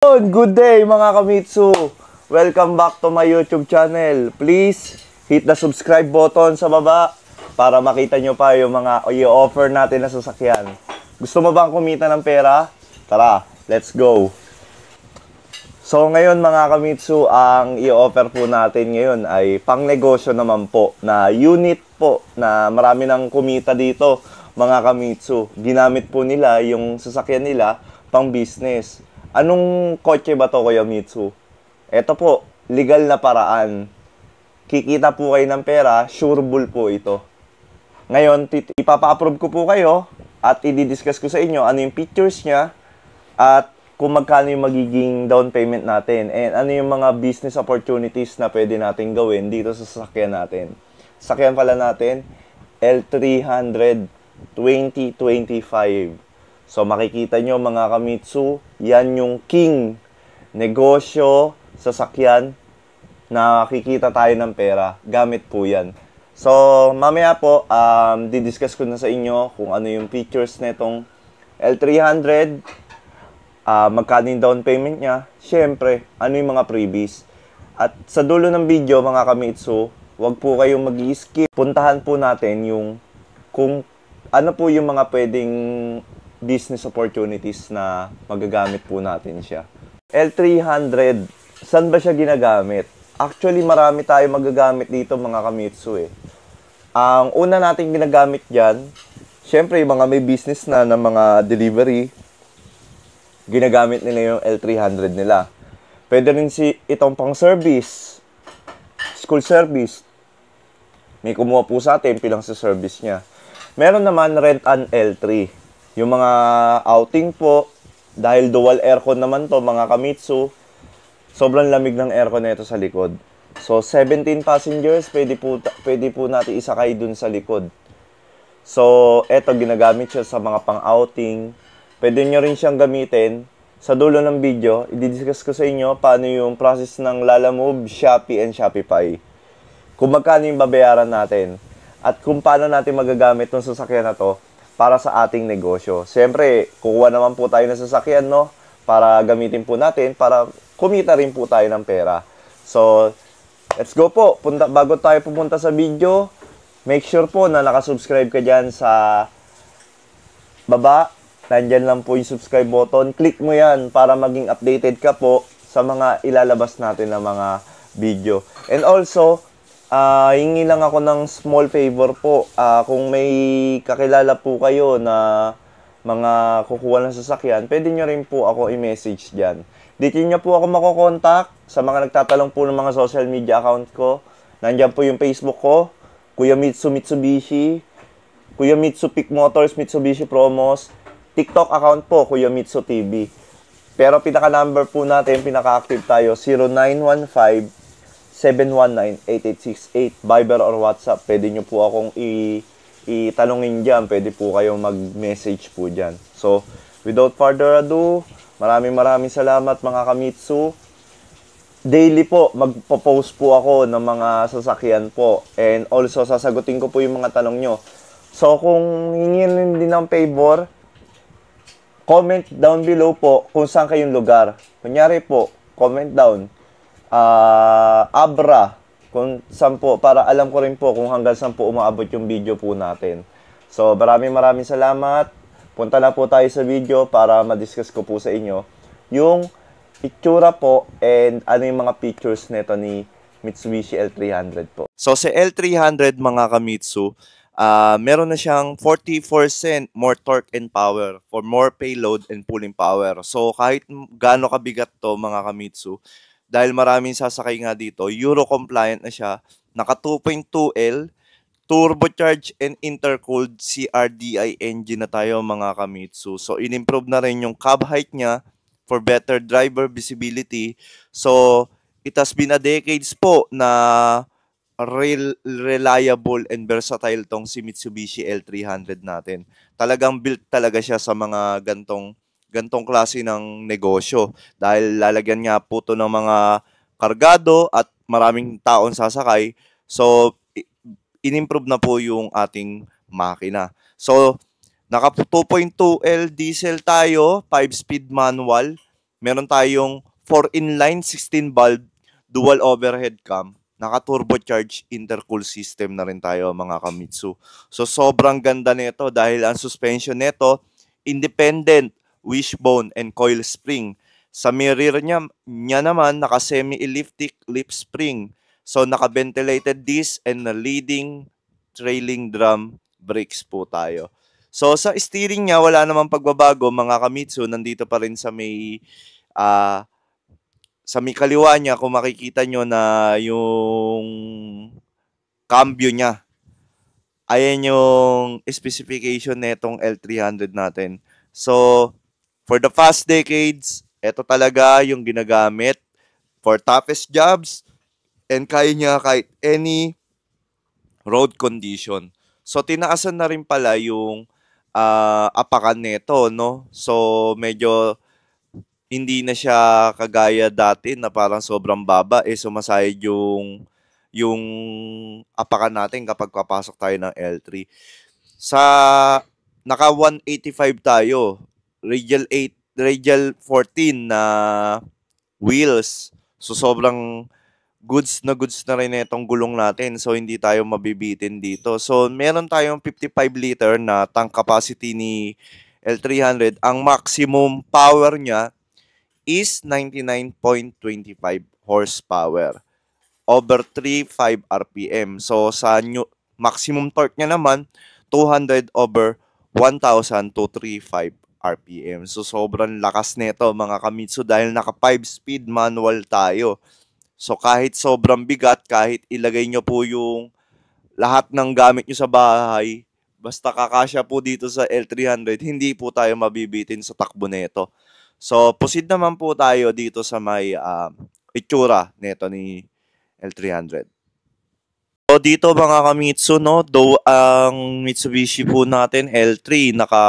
Good day mga kamitsu! Welcome back to my YouTube channel. Please hit the subscribe button sa baba para makita nyo pa yung mga i-offer natin na sasakyan. Gusto mo bang kumita ng pera? Tara, let's go! So ngayon mga kamitsu, ang i-offer po natin ngayon ay pang negosyo naman po na unit po na marami nang kumita dito mga kamitsu. Ginamit po nila yung sasakyan nila pang business. Anong kotse ba to, Kuya Mitsu? Ito po, legal na paraan. Kikita po kayo ng pera, sureable po ito. Ngayon, ipapa-approve ko po kayo at i-discuss ko sa inyo ano yung features niya at kung magkano yung magiging down payment natin and ano yung mga business opportunities na pwede natin gawin dito sa sasakyan natin. Sasakyan pala natin, L300 2025. So makikita nyo mga kamitsu, yan yung king negosyo, sasakyan na kikita tayo ng pera. Gamit po yan. So mamaya po, didiscuss ko na sa inyo kung ano yung features netong L300, magkano yung down payment niya, syempre, ano yung mga freebies. At sa dulo ng video mga kamitsu, wag po kayong mag-i-skip. Puntahan po natin yung kung ano po yung mga pwedeng business opportunities na magagamit po natin siya. L300, saan ba siya ginagamit? Actually, marami tayo magagamit dito mga kamitsu eh. Ang una nating ginagamit dyan, syempre yung mga may business na ng mga delivery, ginagamit nila yung L300 nila. Pwede rin itong pang service, school service. May kumuha po sa atin pilang sa service niya. Meron naman rent an L3. Yung mga outing po, dahil dual aircon naman to mga kamitsu, sobrang lamig ng aircon nito sa likod. So 17 passengers, pwede po natin isakay dun sa likod. So eto, ginagamit siya sa mga pang-outing. Pwede nyo rin siyang gamitin. Sa dulo ng video, i-discuss ko sa inyo paano yung process ng Lalamove, Shopee, and Shopify. Kung magkano yung babayaran natin. At kung paano natin magagamit itong sasakyan na to para sa ating negosyo. Siyempre, kukuha naman po tayo ng sasakyan, no? Para gamitin po natin, para kumita rin po tayo ng pera. So, let's go po. Bago tayo pupunta sa video, make sure po na nakasubscribe ka dyan sa baba. Nandyan lang po yung subscribe button. Click mo yan para maging updated ka po sa mga ilalabas natin na mga video. And also, hingi lang ako ng small favor po. Kung may kakilala po kayo na mga kukuha ng sasakyan, pwede nyo rin po ako i-message dyan. Dito nyo po ako makokontak sa mga nagtatanong po ng mga social media account ko. Nandyan po yung Facebook ko, Kuya Mitsu Mitsubishi, Kuya Mitsu Pick Motors, Mitsubishi Promos, TikTok account po, Kuya Mitsu TV. Pero pinaka-number po natin, pinaka-active tayo, 0915 719-8868, Viber or WhatsApp. Pwede nyo po akong itanungin dyan. Pwede po kayong mag-message po dyan. So, without further ado, maraming salamat mga kamitsu. Daily po, magpo-post po ako ng mga sasakyan po. And also, sasagutin ko po yung mga tanong nyo. So, kung hingin din ng favor, comment down below po kung saan kayong lugar. Kunyari po, comment down. Abra, kung saan po, para alam ko rin po kung hanggang saan po umaabot yung video po natin. So, maraming salamat. Punta na po tayo sa video para ma-discuss ko po sa inyo yung itsura po and ano yung mga features nito ni Mitsubishi L300 po. So, sa L300 mga kamitsu, meron na siyang 44% more torque and power for more payload and pulling power. So, kahit gaano kabigat to mga kamitsu, dahil maraming sasakay nga dito, Euro compliant na siya, naka 2.2L, turbocharged and intercooled CRDI engine na tayo mga kamitsu. So, in-improve na rin yung cab height niya for better driver visibility. So, it has been a decades po na reliable and versatile tong si Mitsubishi L300 natin. Talagang built talaga siya sa mga gantong klase ng negosyo dahil lalagyan nga po to ng mga kargado at maraming taon sasakay. So, in-improve na po yung ating makina. So, naka 2.2L diesel tayo, 5-speed manual. meron tayong 4-in-line 16-valve dual overhead cam. Naka-turbocharge intercool system na rin tayo mga Kamitsu. So sobrang ganda nito dahil ang suspension nito independent wishbone and coil spring. Sa mirror niya naman naka semi-elliptic lip spring. So naka-ventilated disc and leading trailing drum brakes po tayo. So sa steering niya wala namang pagbabago mga Kamitsu, nandito pa rin ah sa may kaliwa niya kung makikita nyo na yung cambio niya. Ayan yung specification netong L300 natin. So, for the past decades, ito talaga yung ginagamit for toughest jobs and kaya niya kahit any road condition. So, tinaasan na rin pala yung apakan nito, no? So, medyo hindi na siya kagaya dati na parang sobrang baba, sumasayad yung apakan natin kapag papasok tayo ng L3. Sa naka 185 tayo, radial 8, radial 14 na wheels. So sobrang goods na rin itong gulong natin. So hindi tayo mabibitin dito. So meron tayong 55 liter na tank capacity ni L300. Ang maximum power niya is 99.25 horsepower over 3.5 RPM. So sa maximum torque niya naman 200 over 1,000 to 3.5 RPM. So sobrang lakas nito mga Kamitsu dahil naka 5-speed manual tayo. So kahit sobrang bigat, kahit ilagay nyo po yung lahat ng gamit nyo sa bahay, basta kakasya po dito sa L300, hindi po tayo mabibitin sa takbo nito. So, proceed naman po tayo dito sa may itsura nito ni L300. So, dito mga Kamitsu, no, though ang Mitsubishi po natin, L3, naka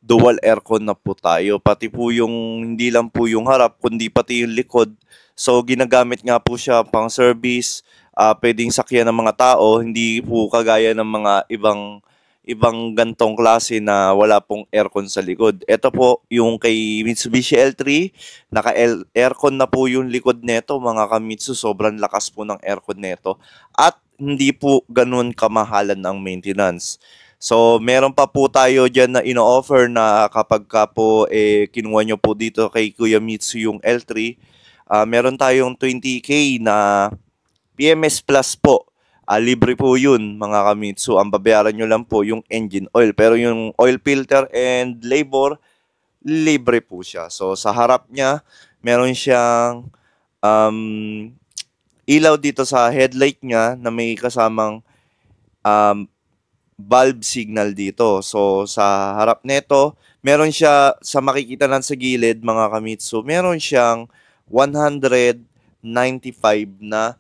dual aircon na po tayo. Pati po yung, hindi lang po yung harap, kundi pati yung likod. So, ginagamit nga po siya pang service, pwedeng sakyan ng mga tao, hindi po kagaya ng mga ibang gantong klase na wala pong aircon sa likod. Ito po yung kay Mitsubishi L3, naka-aircon na po yung likod neto mga Kamitsu, sobrang lakas po ng aircon neto at hindi po ganun kamahalan ang maintenance. So, meron pa po tayo dyan na ino-offer na kapag ka po kinuha nyo po dito kay Kuya Mitsu yung L3, meron tayong 20K na PMS Plus po. Libre po yun mga Kamitsu. Ang babayaran nyo lang po yung engine oil. Pero yung oil filter and labor, libre po siya. So sa harap niya, meron siyang ilaw dito sa headlight niya na may kasamang bulb signal dito. So sa harap nito, meron siya sa makikita lang sa gilid mga Kamitsu, meron siyang 195 na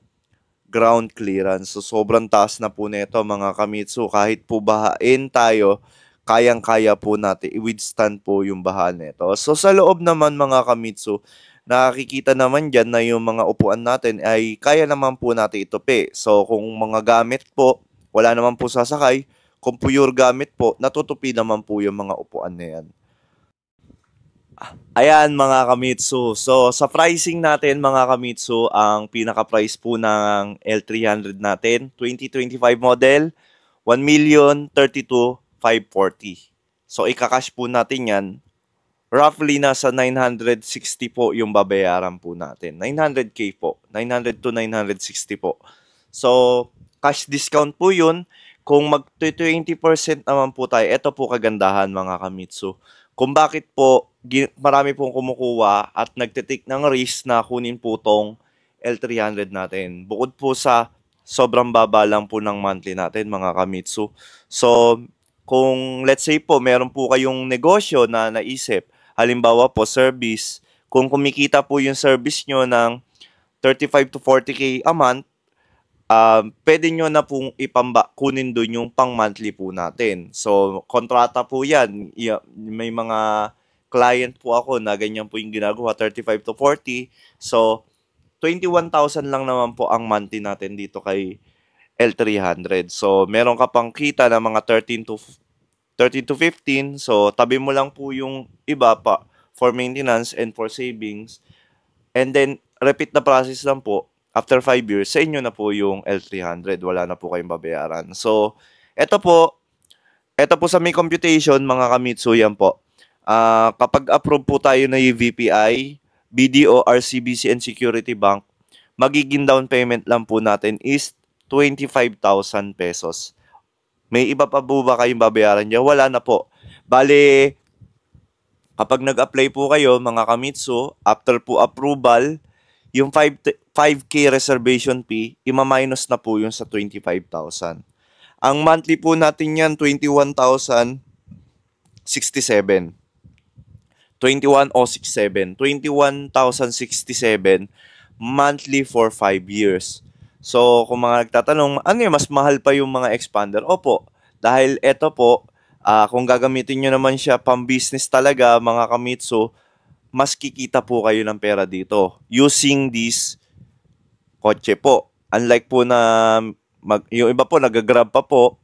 ground clearance. So, sobrang taas na po nito mga Kamitsu. Kahit po bahain tayo, kayang-kaya po natin i-withstand po yung baha nito. So, sa loob naman mga Kamitsu, nakikita naman dyan na yung mga upuan natin ay kaya naman po natin itupi. So, kung mga gamit po, wala naman po sasakay. Kung pure gamit po, natutupi naman po yung mga upuan na yan. Ayan mga Kamitsu. So sa pricing natin mga Kamitsu, ang pinaka-price po ng L300 natin, 2025 model, 1,032,540. So ikakash po natin yan, roughly nasa 960 po yung babayaran po natin. 900K po, 900 to 960 po. So cash discount po yun. Kung mag-20% naman po tayo, ito po kagandahan mga Kamitsu. Kung bakit po marami pong kumukuha at nagtitake ng risk na kunin po tong L300 natin. Bukod po sa sobrang baba lang po ng monthly natin mga Kamitsu. So, kung let's say po meron po kayong negosyo na naisip, halimbawa po service, kung kumikita po yung service nyo ng 35 to 40K a month, pwede nyo na pong kunin doon yung pang monthly po natin. So, kontrata po yan. May mga client po ako na ganyan po yung ginagawa, 35 to 40. So, 21,000 lang naman po ang monthly natin dito kay L300. So, meron ka pang kita na mga 13 to 15. So, tabi mo lang po yung iba pa for maintenance and for savings. And then, repeat na process lang po. After 5 years, sa inyo na po yung L300. Wala na po kayong babayaran. So, ito po sa may computation, mga kamitsu, yan po. Kapag approve po tayo na yung VPI, BDO, RCBC, and Security Bank, magiging down payment lang po natin is 25,000 pesos. May iba pa po ba kayong babayaran dyan? Wala na po. Bale, kapag nag-apply po kayo, mga kamitsu, after po approval, yung 5K reservation fee, ima-minus na po yung sa 25,000. Ang monthly po natin yan, 21,067. 21,067. 21,067 monthly for 5 years. So, kung mga nagtatanong, ano yung mas mahal pa yung mga expander? Opo, dahil eto po, kung gagamitin nyo naman siya pang-business talaga, mga kamitsu, mas kikita po kayo ng pera dito using this kotse po. Unlike po na yung iba po nag-grab pa po,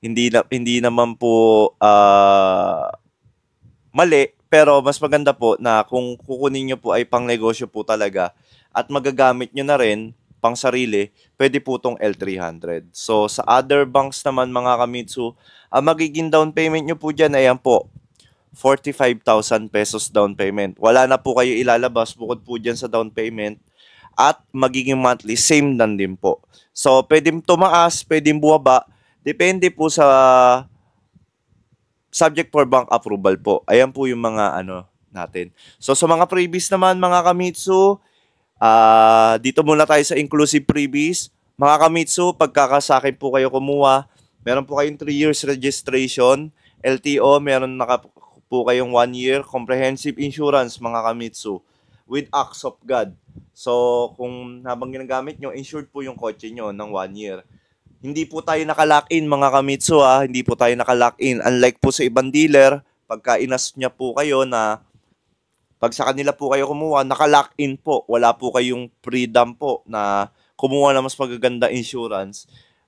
hindi naman po mali, pero mas maganda po na kung kukunin nyo po ay pang-negosyo po talaga at magagamit nyo na rin pang sarili, pwede po tong L300. So sa other banks naman, mga kamitsu, magiging down payment nyo po dyan, ayan po, 45,000 pesos down payment. Wala na po kayo ilalabas bukod po dyan sa down payment at magiging monthly, same lang din po. So, pwedeng tumaas, pwedeng buwaba, depende po sa subject for bank approval po. Ayan po yung mga natin. So, sa mga freebies naman, mga kamitsu, dito muna tayo sa inclusive freebies. Mga kamitsu, pagkakasakin po kayo kumuha, meron po kayong 3 years registration, LTO, meron po kayong 1 year comprehensive insurance, mga kamitsu, with acts of God. So, kung habang ginagamit nyo, insured po yung kotse nyo ng 1 year. Hindi po tayo nakalock-in, mga kamitsu, hindi po tayo nakalock-in. Unlike po sa ibang dealer, pagka inas niya po kayo na pag sa kanila po kayo kumuha, nakalock-in po. Wala po kayong freedom po na kumuha na mas magaganda insurance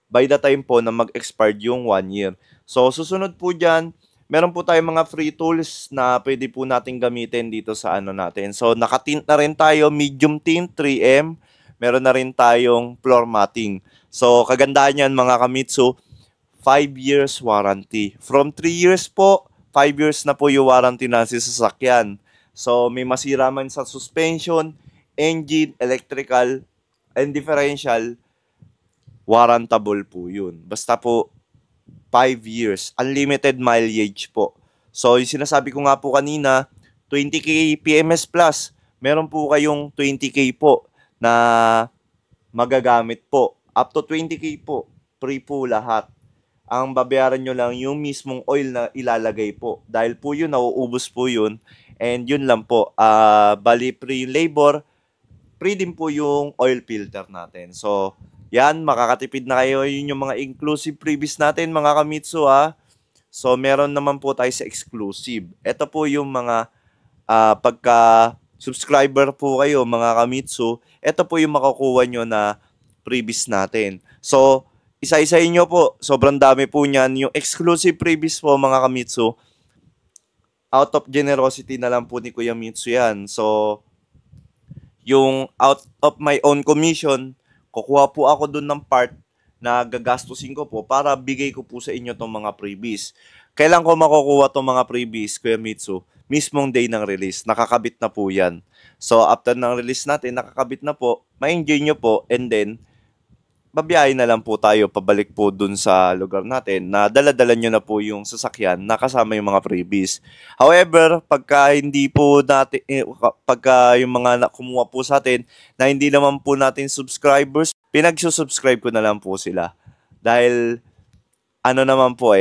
by the time po na mag-expired yung 1 year. So, susunod po dyan, meron po tayong mga free tools na pwede po natin gamitin dito sa natin. So, nakatint na rin tayo, medium tint, 3M. Meron na rin tayong floor matting. So, kagandahan yan, mga kamitsu, 5 years warranty. From 3 years po, 5 years na po yung warranty na sa sasakyan. So, may masira man sa suspension, engine, electrical, and differential, warrantable po yun. Basta po, 5 years. Unlimited mileage po. So, yung sinasabi ko nga po kanina, 20K PMS Plus. Meron po kayong 20K po na magagamit po. Up to 20K po. Free po lahat. Ang babayaran nyo lang yung mismong oil na ilalagay po. Dahil po yun, nauubos po yun. And yun lang po. Bali, free labor. Free din po yung oil filter natin. So, yan, makakatipid na kayo. Yun yung mga inclusive freebies natin, mga kamitsu, So, meron naman po tayo sa exclusive. Ito po yung mga pagka-subscriber po kayo, mga kamitsu. Ito po yung makukuha nyo na freebies natin. So, isa-isahin nyo po. Sobrang dami po niyan. Yung exclusive freebies po, mga kamitsu, out of generosity na lang po ni Kuya Mitsu yan. So, yung out of my own commission, kukuha po ako dun ng part na gagastusin ko po para bigay ko po sa inyo tong mga freebies. Kailan ko makukuha tong mga freebies, Kuya Mitsu? Mismong day ng release. Nakakabit na po yan. So, after ng release natin, nakakabit na po. Ma-enjoy nyo po. And then, babiyahin na lang po tayo pabalik po dun sa lugar natin na dala-dala nyo na po yung sasakyan na kasama yung mga freebies. However, pagka hindi po natin, pagka yung mga kumuha po sa atin na hindi naman po natin subscribers, pinagsusubscribe ko na lang po sila. Dahil, naman po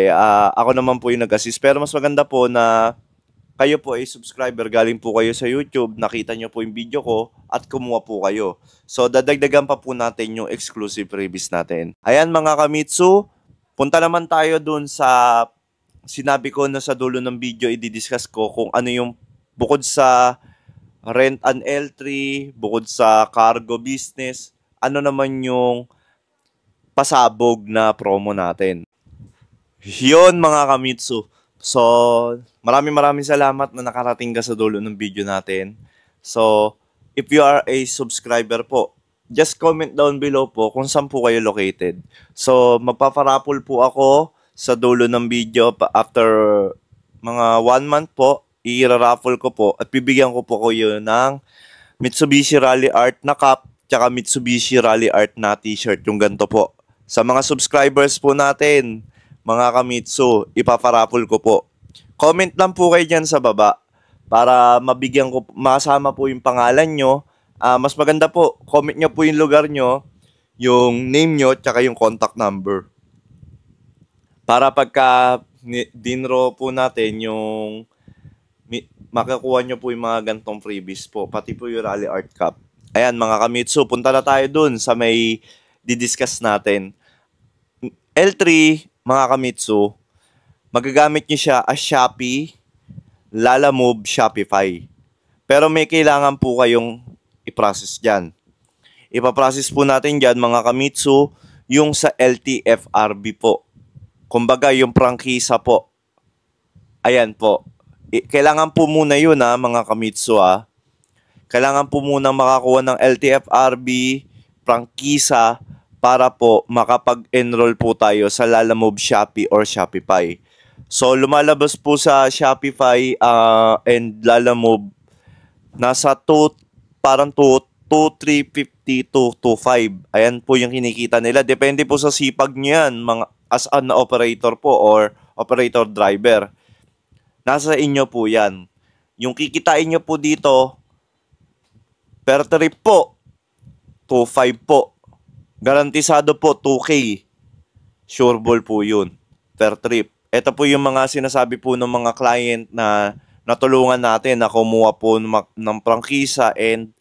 ako naman po yung nag-assist. Pero mas maganda po na kayo po ay subscriber, galing po kayo sa YouTube, nakita nyo po yung video ko at kumuha po kayo. So, dadagdagan pa po natin yung exclusive freebies natin. Ayan, mga kamitsu, punta naman tayo dun sa sinabi ko na sa dulo ng video, i-discuss ko kung ano yung bukod sa rent an L3, bukod sa cargo business, ano naman yung pasabog na promo natin. Yun, mga kamitsu. So, maraming salamat na nakarating ka sa dulo ng video natin. So, if you are a subscriber po, just comment down below po kung saan po kayo located. So, magpaparapol po ako sa dulo ng video after mga 1 month po, i-raffle ko po at bibigyan ko po kayo ng Mitsubishi Rally Art na cup tsaka Mitsubishi Rally Art na t-shirt, yung ganito po. Sa mga subscribers po natin, mga kamitsu, ipaparapol ko po. Comment lang po kayo dyan sa baba para mabigyan ko, masama po yung pangalan nyo. Mas maganda po, comment nyo po yung lugar nyo, yung name nyo, tsaka yung contact number. Para pagka dinro po natin yung makakuha nyo po yung mga gantong freebies po, pati po yung Rally Art Cup. Ayan mga kamitsu, punta na tayo dun sa may didiscuss natin. L3, mga kamitsu, magagamit nyo siya as Shopee, Lalamove, Shopify. Pero may kailangan po kayong i-process dyan. Ipaprocess po natin dyan mga kamitsu yung sa LTFRB po. Kumbaga yung prangkisa po. Ayan po. Kailangan po muna yun mga kamitsu Kailangan po muna makakuha ng LTFRB, prangkisa, para po makapag-enroll po tayo sa Lalamove Shopee or Shopify. So, lumalabas po sa Shopify and Lalamove, nasa parang 350 to 25. Ayan po yung kinikita nila. Depende po sa sipag nyo yan, as an operator po or operator driver. Nasa inyo po yan. Yung kikitain nyo po dito, per trip po, 2.5 po. Garantisado po 2K. Sure ball po yun per trip. Ito po yung mga sinasabi po ng mga client na natulungan natin na kumuha po ng prangkisa and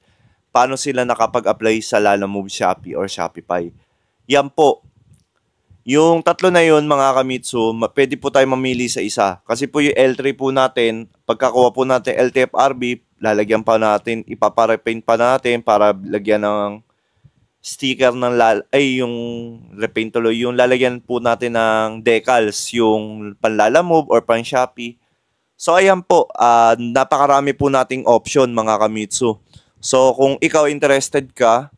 paano sila nakapag-apply sa Lalamove Shopee or Shopify. Yan po. Yung tatlo na yun mga kamitsu, pwede po tayo mamili sa isa. Kasi po yung L3 po natin, pagkakuha po natin LTFRB, lalagyan pa natin, ipaparepaint pa natin para lagyan ng sticker ng yung repaint tuloy, yung lalagyan po natin ng decals, yung panlalamove or pan Shopee. So ayan po, napakarami po nating option mga kamitsu. So kung ikaw interested ka,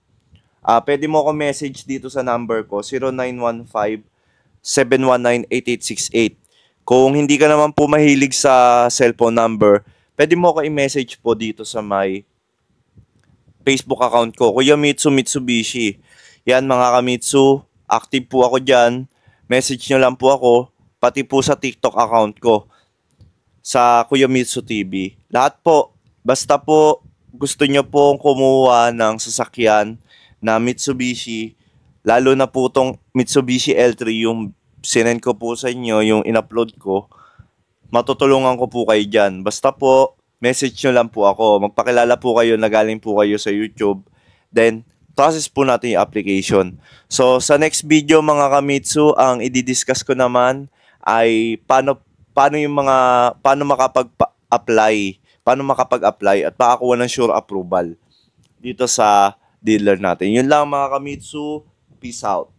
pwede mo ako message dito sa number ko, 0915-719-8868. Kung hindi ka naman po mahilig sa cellphone number, pwede mo ako i-message po dito sa my Facebook account ko, Kuya Mitsu Mitsubishi. Yan mga kamitsu, active po ako dyan. Message nyo lang po ako, pati po sa TikTok account ko, sa Kuya Mitsu TV. Lahat po, basta po gusto nyo pong kumuha ng sasakyan na Mitsubishi, lalo na po tong Mitsubishi L3, yung sinend ko po sa inyo, yung in-upload ko, matutulungan ko po kayo dyan. Basta po, message nyo lang po ako. Magpakilala po kayo na galing po kayo sa YouTube. Then, process po natin yung application. So, sa next video mga kamitsu, ang i-discuss ko naman ay paano makapag-apply at makakuha ng sure approval dito sa dealer natin. Yun lang mga kamitsu. Peace out.